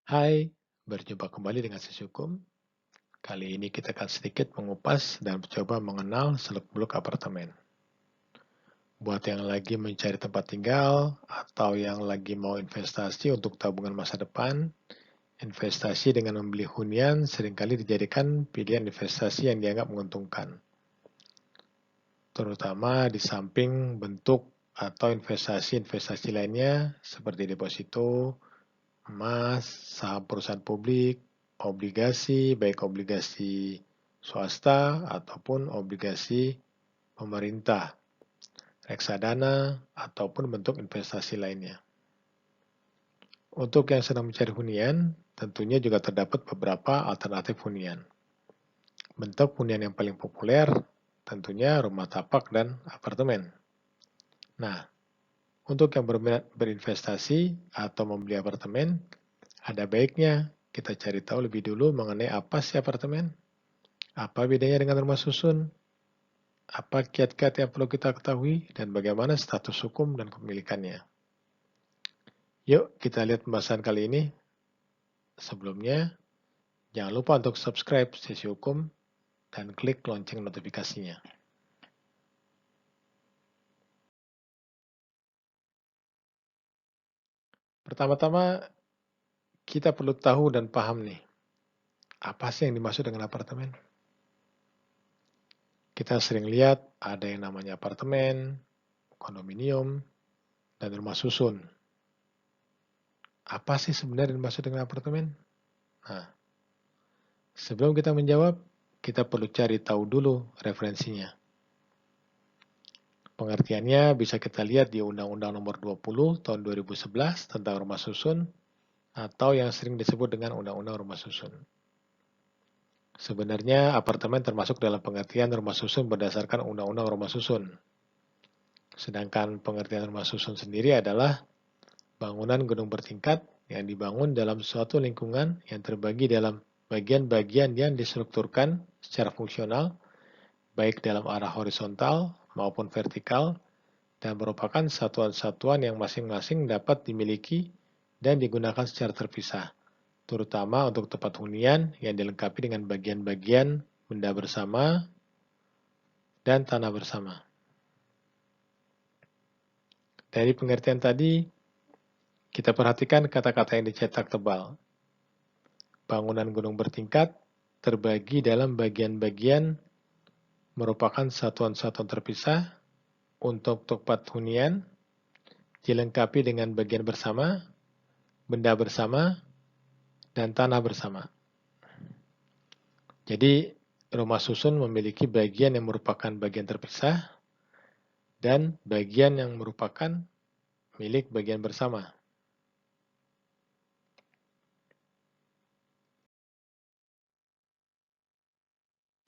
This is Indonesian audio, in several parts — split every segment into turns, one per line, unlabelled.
Hai, berjumpa kembali dengan Sesi Hukum. Kali ini kita akan sedikit mengupas dan mencoba mengenal seluk-beluk apartemen. Buat yang lagi mencari tempat tinggal atau yang lagi mau investasi untuk tabungan masa depan, investasi dengan membeli hunian seringkali dijadikan pilihan investasi yang dianggap menguntungkan, terutama di samping bentuk atau investasi-investasi lainnya seperti deposito, emas, saham perusahaan publik, obligasi, baik obligasi swasta ataupun obligasi pemerintah, reksadana, ataupun bentuk investasi lainnya. Untuk yang sedang mencari hunian, tentunya juga terdapat beberapa alternatif hunian. Bentuk hunian yang paling populer tentunya rumah tapak dan apartemen. Nah, untuk yang berminat berinvestasi atau membeli apartemen, ada baiknya kita cari tahu lebih dulu mengenai apa sih apartemen, apa bedanya dengan rumah susun, apa kiat-kiat yang perlu kita ketahui, dan bagaimana status hukum dan kepemilikannya. Yuk kita lihat pembahasan kali ini. Sebelumnya, jangan lupa untuk subscribe Sesi Hukum dan klik lonceng notifikasinya. Pertama-tama, kita perlu tahu dan paham nih, apa sih yang dimaksud dengan apartemen? Kita sering lihat ada yang namanya apartemen, kondominium, dan rumah susun. Apa sih sebenarnya yang dimaksud dengan apartemen? Nah, sebelum kita menjawab, kita perlu cari tahu dulu referensinya. Pengertiannya bisa kita lihat di Undang-Undang Nomor 20 Tahun 2011 tentang rumah susun atau yang sering disebut dengan Undang-Undang Rumah Susun. Sebenarnya apartemen termasuk dalam pengertian rumah susun berdasarkan Undang-Undang Rumah Susun. Sedangkan pengertian rumah susun sendiri adalah bangunan gedung bertingkat yang dibangun dalam suatu lingkungan yang terbagi dalam bagian-bagian yang distrukturkan secara fungsional, baik dalam arah horizontal maupun vertikal, dan merupakan satuan-satuan yang masing-masing dapat dimiliki dan digunakan secara terpisah, terutama untuk tempat hunian yang dilengkapi dengan bagian-bagian benda bersama dan tanah bersama. Dari pengertian tadi, kita perhatikan kata-kata yang dicetak tebal. Bangunan gunung bertingkat terbagi dalam bagian-bagian merupakan satuan-satuan terpisah untuk tempat hunian, dilengkapi dengan bagian bersama, benda bersama, dan tanah bersama. Jadi, rumah susun memiliki bagian yang merupakan bagian terpisah dan bagian yang merupakan milik bagian bersama.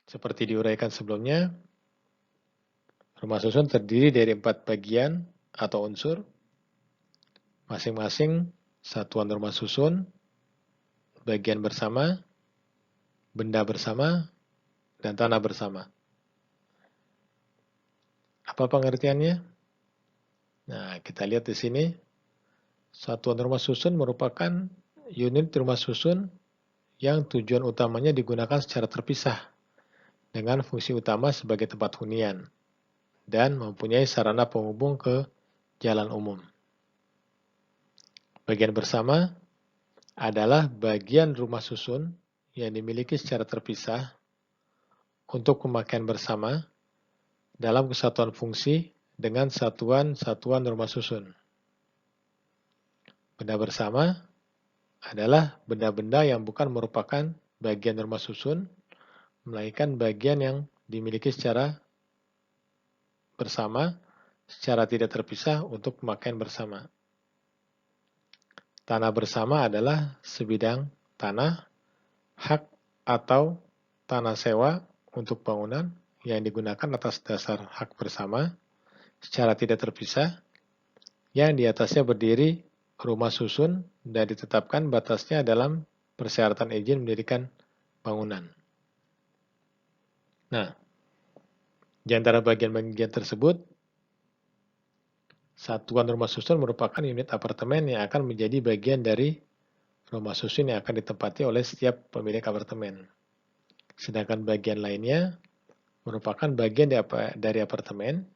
Seperti diuraikan sebelumnya, rumah susun terdiri dari 4 bagian atau unsur, masing-masing satuan rumah susun, bagian bersama, benda bersama, dan tanah bersama. Apa pengertiannya? Nah, kita lihat di sini. Satuan rumah susun merupakan unit rumah susun yang tujuan utamanya digunakan secara terpisah dengan fungsi utama sebagai tempat hunian dan mempunyai sarana penghubung ke jalan umum. Bagian bersama adalah bagian rumah susun yang dimiliki secara terpisah untuk pemakaian bersama dalam kesatuan fungsi dengan satuan-satuan rumah susun. Benda bersama adalah benda-benda yang bukan merupakan bagian rumah susun, melainkan bagian yang dimiliki secara bersama, secara tidak terpisah untuk pemakaian bersama. Tanah bersama adalah sebidang tanah, hak atau tanah sewa untuk bangunan yang digunakan atas dasar hak bersama secara tidak terpisah, yang di atasnya berdiri rumah susun dan ditetapkan batasnya dalam persyaratan izin mendirikan bangunan. Nah, di antara bagian-bagian tersebut, satuan rumah susun merupakan unit apartemen yang akan menjadi bagian dari rumah susun yang akan ditempati oleh setiap pemilik apartemen. Sedangkan bagian lainnya merupakan bagian dari apartemen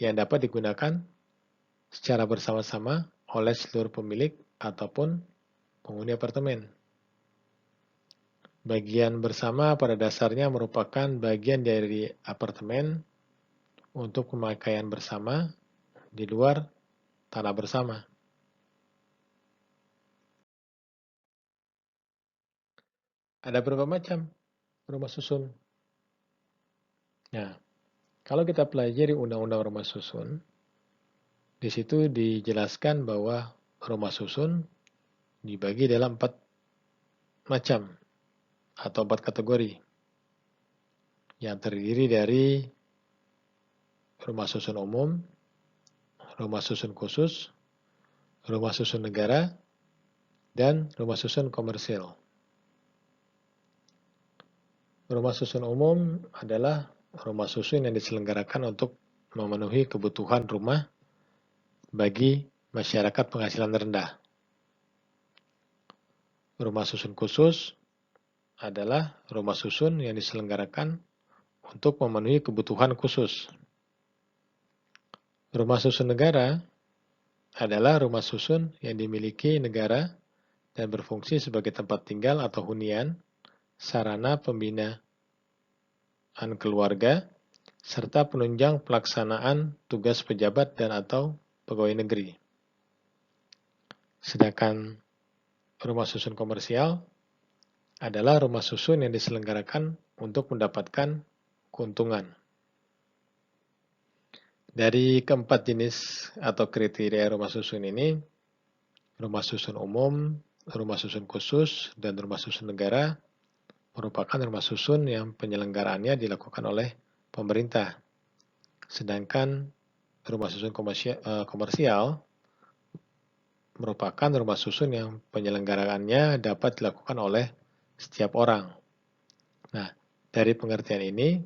yang dapat digunakan secara bersama-sama oleh seluruh pemilik ataupun penghuni apartemen. Bagian bersama pada dasarnya merupakan bagian dari apartemen untuk pemakaian bersama di luar tanah bersama. Ada berapa macam rumah susun? Nah, kalau kita pelajari undang-undang rumah susun, di situ dijelaskan bahwa rumah susun dibagi dalam 4 macam atau 4 kategori yang terdiri dari rumah susun umum, rumah susun khusus, rumah susun negara, dan rumah susun komersil. Rumah susun umum adalah rumah susun yang diselenggarakan untuk memenuhi kebutuhan rumah bagi masyarakat penghasilan rendah. Rumah susun khusus adalah rumah susun yang diselenggarakan untuk memenuhi kebutuhan khusus. Rumah susun negara adalah rumah susun yang dimiliki negara dan berfungsi sebagai tempat tinggal atau hunian, sarana pembinaan keluarga, serta penunjang pelaksanaan tugas pejabat dan atau pegawai negeri. Sedangkan rumah susun komersial adalah rumah susun yang diselenggarakan untuk mendapatkan keuntungan. Dari keempat jenis atau kriteria rumah susun ini, rumah susun umum, rumah susun khusus, dan rumah susun negara merupakan rumah susun yang penyelenggaraannya dilakukan oleh pemerintah. Sedangkan rumah susun komersial merupakan rumah susun yang penyelenggaraannya dapat dilakukan oleh setiap orang. Nah, dari pengertian ini,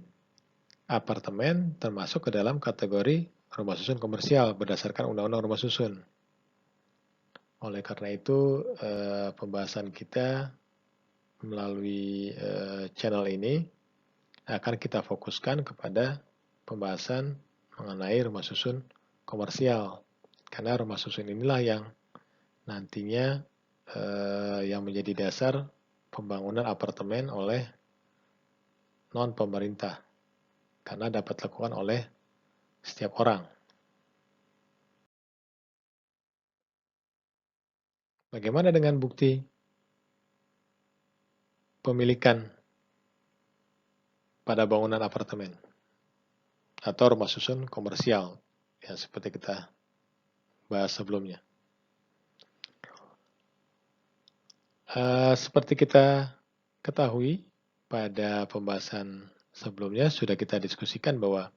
apartemen termasuk ke dalam kategori rumah susun komersial berdasarkan Undang-Undang Rumah Susun. Oleh karena itu, pembahasan kita melalui channel ini akan kita fokuskan kepada pembahasan mengenai rumah susun komersial. Karena rumah susun inilah yang nantinya yang menjadi dasar pembangunan apartemen oleh non-pemerintah. Karena dapat dilakukan oleh setiap orang. Bagaimana dengan bukti pemilikan pada bangunan apartemen atau rumah susun komersial yang seperti kita bahas sebelumnya? Seperti kita ketahui pada pembahasan sebelumnya sudah kita diskusikan bahwa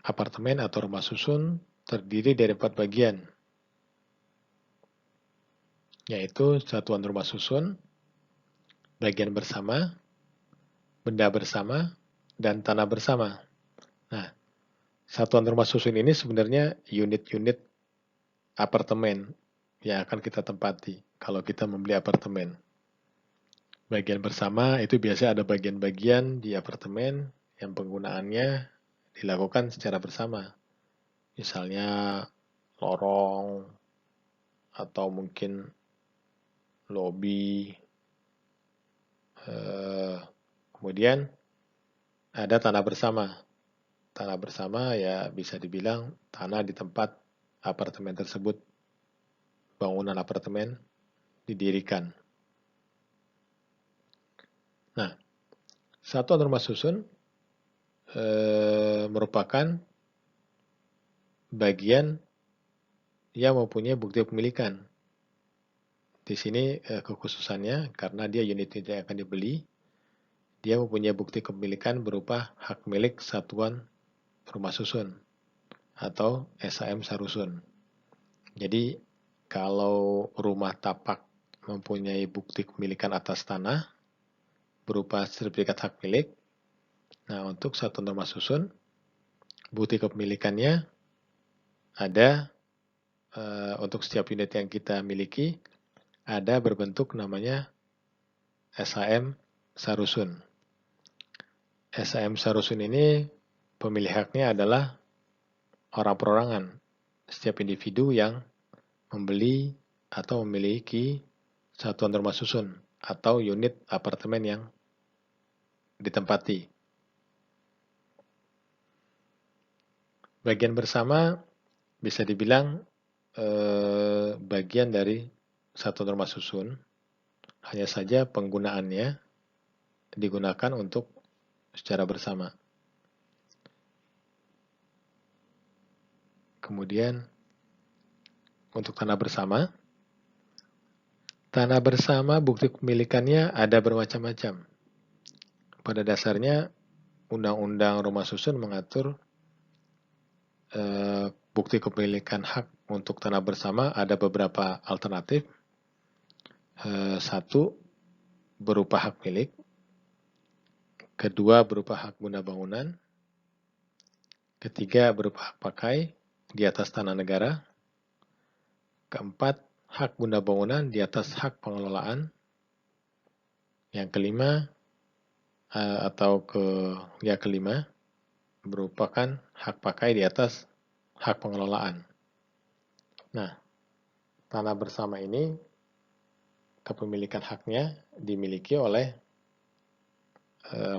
apartemen atau rumah susun terdiri dari 4 bagian, yaitu satuan rumah susun, bagian bersama, benda bersama, dan tanah bersama. Nah, satuan rumah susun ini sebenarnya unit-unit apartemen yang akan kita tempati kalau kita membeli apartemen. Bagian bersama itu biasanya ada bagian-bagian di apartemen yang penggunaannya dilakukan secara bersama. Misalnya lorong atau mungkin lobi. Kemudian ada tanah bersama. Tanah bersama ya bisa dibilang tanah di tempat apartemen tersebut, bangunan apartemen didirikan. Nah, satuan rumah susun merupakan bagian yang mempunyai bukti kepemilikan. Di sini kekhususannya karena dia unit-unit yang akan dibeli, dia mempunyai bukti kepemilikan berupa hak milik satuan rumah susun atau SHM Sarusun. Jadi kalau rumah tapak mempunyai bukti kepemilikan atas tanah berupa sertifikat hak milik, nah untuk satuan rumah susun bukti kepemilikannya ada untuk setiap unit yang kita miliki ada berbentuk namanya SHM Sarusun. SHM Sarusun ini pemilik haknya adalah orang perorangan, setiap individu yang membeli atau memiliki satuan rumah susun atau unit apartemen yang ditempati. Bagian bersama bisa dibilang bagian dari satuan rumah susun, hanya saja penggunaannya digunakan untuk secara bersama. Kemudian untuk tanah bersama bukti kepemilikannya ada bermacam-macam. Pada dasarnya Undang-Undang Rumah Susun mengatur bukti kepemilikan hak untuk tanah bersama ada beberapa alternatif. Satu, berupa hak milik. Kedua, berupa hak guna bangunan. Ketiga, berupa hak pakai di atas tanah negara. Keempat, hak guna bangunan di atas hak pengelolaan. Yang kelima, kelima, merupakan hak pakai di atas hak pengelolaan. Nah, tanah bersama ini kepemilikan haknya dimiliki oleh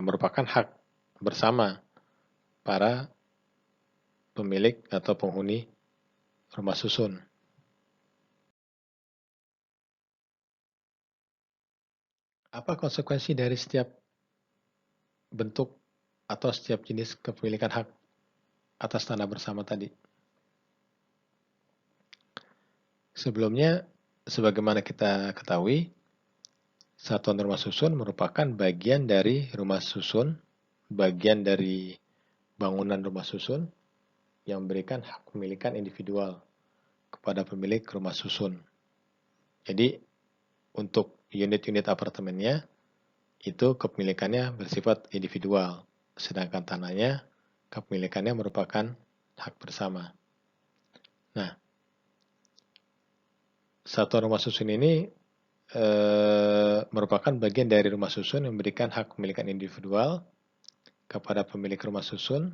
merupakan hak bersama para pemilik atau penghuni rumah susun. Apa konsekuensi dari setiap bentuk atau setiap jenis kepemilikan hak atas tanah bersama tadi? Sebelumnya, sebagaimana kita ketahui, satuan rumah susun merupakan bagian dari rumah susun, bagian dari bangunan rumah susun yang memberikan hak kepemilikan individual kepada pemilik rumah susun. Jadi, untuk unit-unit apartemennya, itu kepemilikannya bersifat individual, sedangkan tanahnya kepemilikannya merupakan hak bersama. Nah, satuan rumah susun ini merupakan bagian dari rumah susun yang memberikan hak kepemilikan individual kepada pemilik rumah susun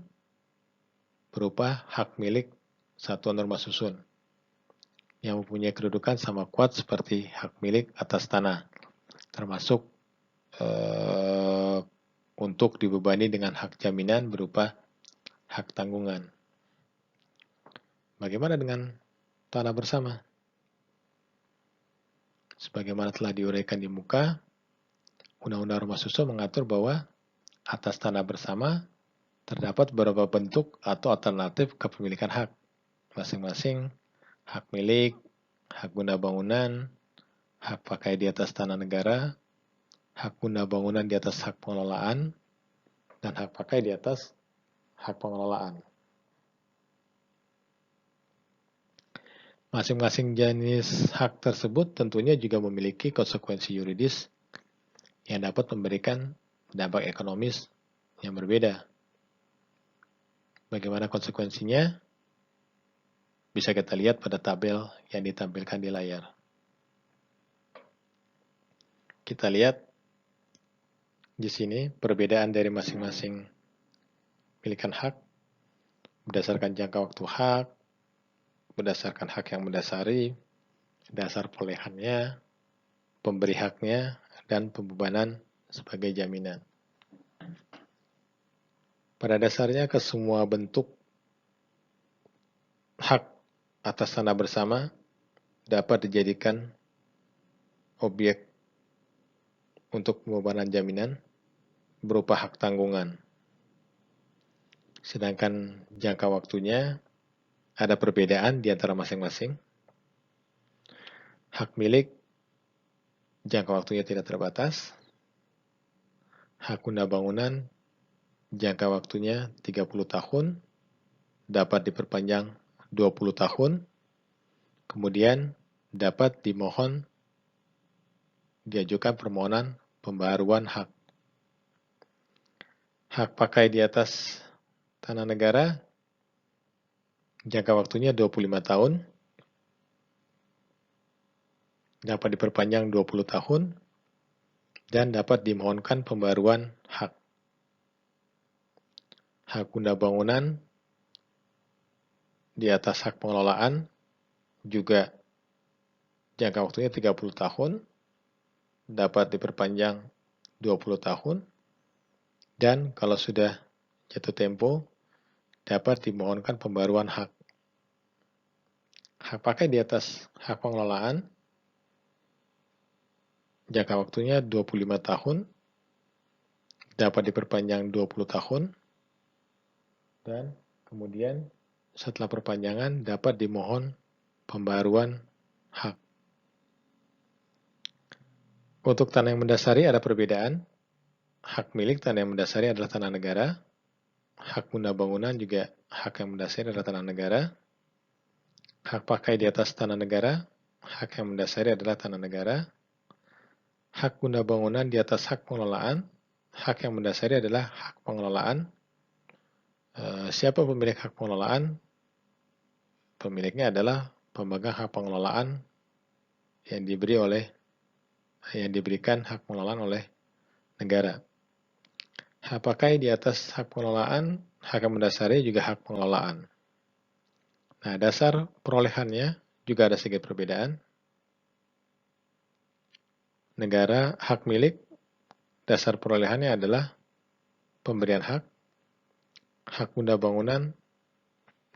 berupa hak milik satuan rumah susun yang mempunyai kedudukan sama kuat seperti hak milik atas tanah, termasuk untuk dibebani dengan hak jaminan berupa hak tanggungan. Bagaimana dengan tanah bersama? Sebagaimana telah diuraikan di muka, Undang-Undang Rumah Susun mengatur bahwa atas tanah bersama terdapat beberapa bentuk atau alternatif kepemilikan hak, masing-masing hak milik, hak guna bangunan, hak pakai di atas tanah negara, hak guna bangunan di atas hak pengelolaan, dan hak pakai di atas hak pengelolaan. Masing-masing jenis hak tersebut tentunya juga memiliki konsekuensi yuridis yang dapat memberikan dampak ekonomis yang berbeda. Bagaimana konsekuensinya? Bisa kita lihat pada tabel yang ditampilkan di layar. Kita lihat di sini perbedaan dari masing-masing pemilikan hak berdasarkan jangka waktu hak, berdasarkan hak yang mendasari, dasar perolehannya, pemberi haknya, dan pembebanan sebagai jaminan. Pada dasarnya ke semua bentuk hak atas tanah bersama dapat dijadikan objek untuk pembebanan jaminan berupa hak tanggungan. Sedangkan jangka waktunya ada perbedaan di antara masing-masing. Hak milik jangka waktunya tidak terbatas. Hak guna bangunan jangka waktunya 30 tahun, dapat diperpanjang 20 tahun, kemudian dapat diajukan permohonan pembaharuan hak. Hak pakai di atas tanah negara jangka waktunya 25 tahun, dapat diperpanjang 20 tahun, dan dapat dimohonkan pembaruan hak. Hak guna bangunan di atas hak pengelolaan juga jangka waktunya 30 tahun, dapat diperpanjang 20 tahun, dan kalau sudah jatuh tempo, dapat dimohonkan pembaruan hak. Hak pakai di atas hak pengelolaan, jangka waktunya 25 tahun, dapat diperpanjang 20 tahun, dan kemudian setelah perpanjangan dapat dimohon pembaruan hak. Untuk tanah yang mendasari ada perbedaan. Hak milik tanah yang mendasari adalah tanah negara. Hak guna bangunan juga hak yang mendasari adalah tanah negara. Hak pakai di atas tanah negara, hak yang mendasari adalah tanah negara. Hak guna bangunan di atas hak pengelolaan, hak yang mendasari adalah hak pengelolaan. Siapa pemilik hak pengelolaan? Pemiliknya adalah pemegang hak pengelolaan yang diberikan hak pengelolaan oleh negara. Hak pakai di atas hak pengelolaan, hak yang mendasari juga hak pengelolaan. Nah, dasar perolehannya juga ada sedikit perbedaan. Negara hak milik, dasar perolehannya adalah pemberian hak. Hak guna bangunan,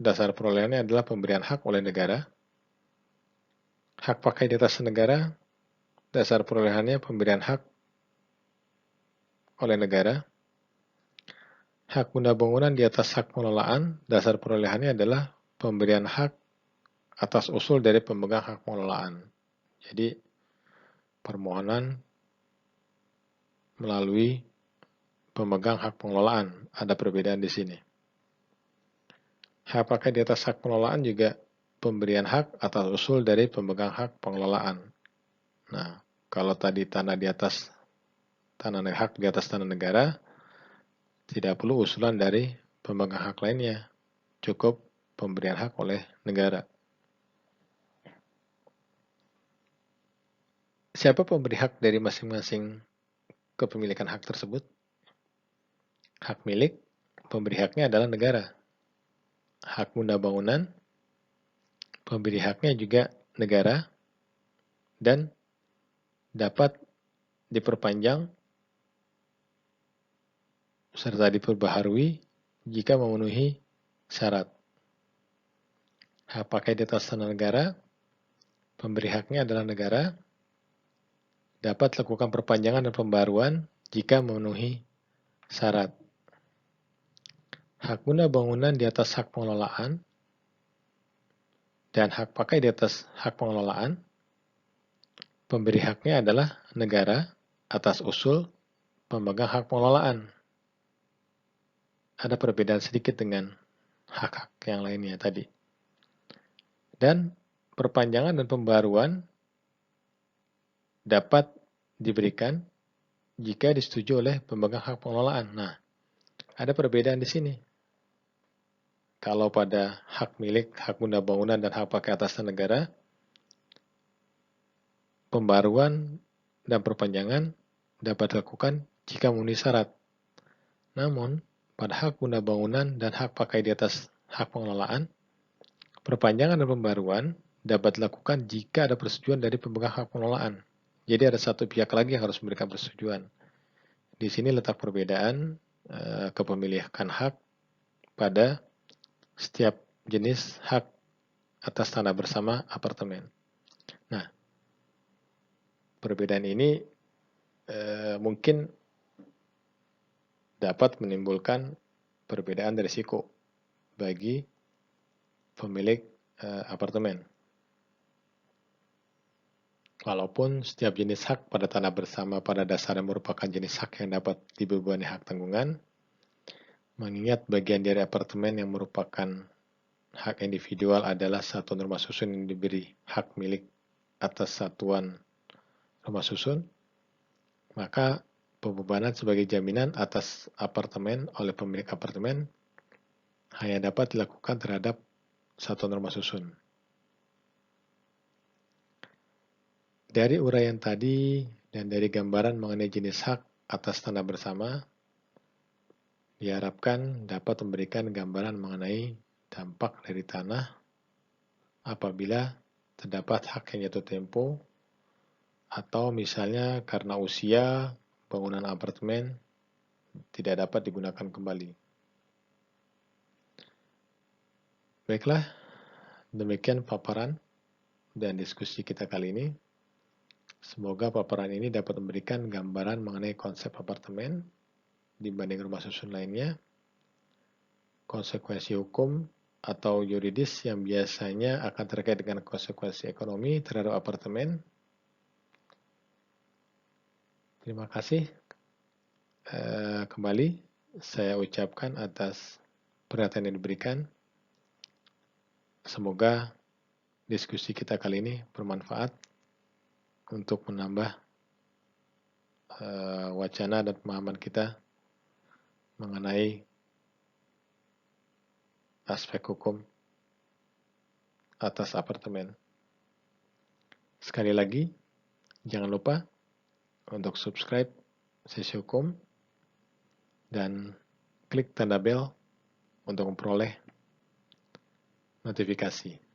dasar perolehannya adalah pemberian hak oleh negara. Hak pakai di atas negara, dasar perolehannya pemberian hak oleh negara. Hak guna bangunan di atas hak pengelolaan, dasar perolehannya adalah pemberian hak atas usul dari pemegang hak pengelolaan. Jadi, permohonan melalui pemegang hak pengelolaan. Ada perbedaan di sini. Hak pakai di atas hak pengelolaan juga pemberian hak atas usul dari pemegang hak pengelolaan. Nah, kalau tadi hak di atas tanah negara, tidak perlu usulan dari pemegang hak lainnya. Cukup pemberian hak oleh negara. Siapa pemberi hak dari masing-masing kepemilikan hak tersebut? Hak milik, pemberi haknya adalah negara. Hak guna bangunan, pemberi haknya juga negara, dan dapat diperpanjang serta diperbaharui jika memenuhi syarat. Hak pakai di atas tanah negara, pemberi haknya adalah negara, dapat lakukan perpanjangan dan pembaruan jika memenuhi syarat. Hak guna bangunan di atas hak pengelolaan dan hak pakai di atas hak pengelolaan, pemberi haknya adalah negara atas usul pemegang hak pengelolaan. Ada perbedaan sedikit dengan hak-hak yang lainnya tadi. Dan perpanjangan dan pembaruan dapat diberikan jika disetujui oleh pemegang hak pengelolaan. Nah, ada perbedaan di sini. Kalau pada hak milik, hak guna bangunan, dan hak pakai atas tanah negara, pembaruan dan perpanjangan dapat dilakukan jika memenuhi syarat. Namun, pada hak guna bangunan dan hak pakai di atas hak pengelolaan, perpanjangan dan pembaruan dapat dilakukan jika ada persetujuan dari pemegang hak pengelolaan. Jadi ada satu pihak lagi yang harus memberikan persetujuan. Di sini letak perbedaan kepemilikan hak pada setiap jenis hak atas tanah bersama apartemen. Nah, perbedaan ini mungkin dapat menimbulkan perbedaan risiko bagi pemilik apartemen. Walaupun setiap jenis hak pada tanah bersama pada dasarnya merupakan jenis hak yang dapat dibebani hak tanggungan, mengingat bagian dari apartemen yang merupakan hak individual adalah satuan rumah susun yang diberi hak milik atas satuan rumah susun, maka pembebanan sebagai jaminan atas apartemen oleh pemilik apartemen hanya dapat dilakukan terhadap satuan rumah susun. Dari uraian tadi dan dari gambaran mengenai jenis hak atas tanah bersama, diharapkan dapat memberikan gambaran mengenai dampak dari tanah apabila terdapat hak yang jatuh tempo atau misalnya karena usia bangunan apartemen tidak dapat digunakan kembali. Baiklah, demikian paparan dan diskusi kita kali ini. Semoga paparan ini dapat memberikan gambaran mengenai konsep apartemen dibanding rumah susun lainnya, konsekuensi hukum atau yuridis yang biasanya akan terkait dengan konsekuensi ekonomi terhadap apartemen. Terima kasih. Kembali saya ucapkan atas perhatian yang diberikan. Semoga diskusi kita kali ini bermanfaat untuk menambah wacana dan pemahaman kita mengenai aspek hukum atas apartemen. Sekali lagi, jangan lupa untuk subscribe Sesi Hukum dan klik tanda bel untuk memperoleh notifikasi.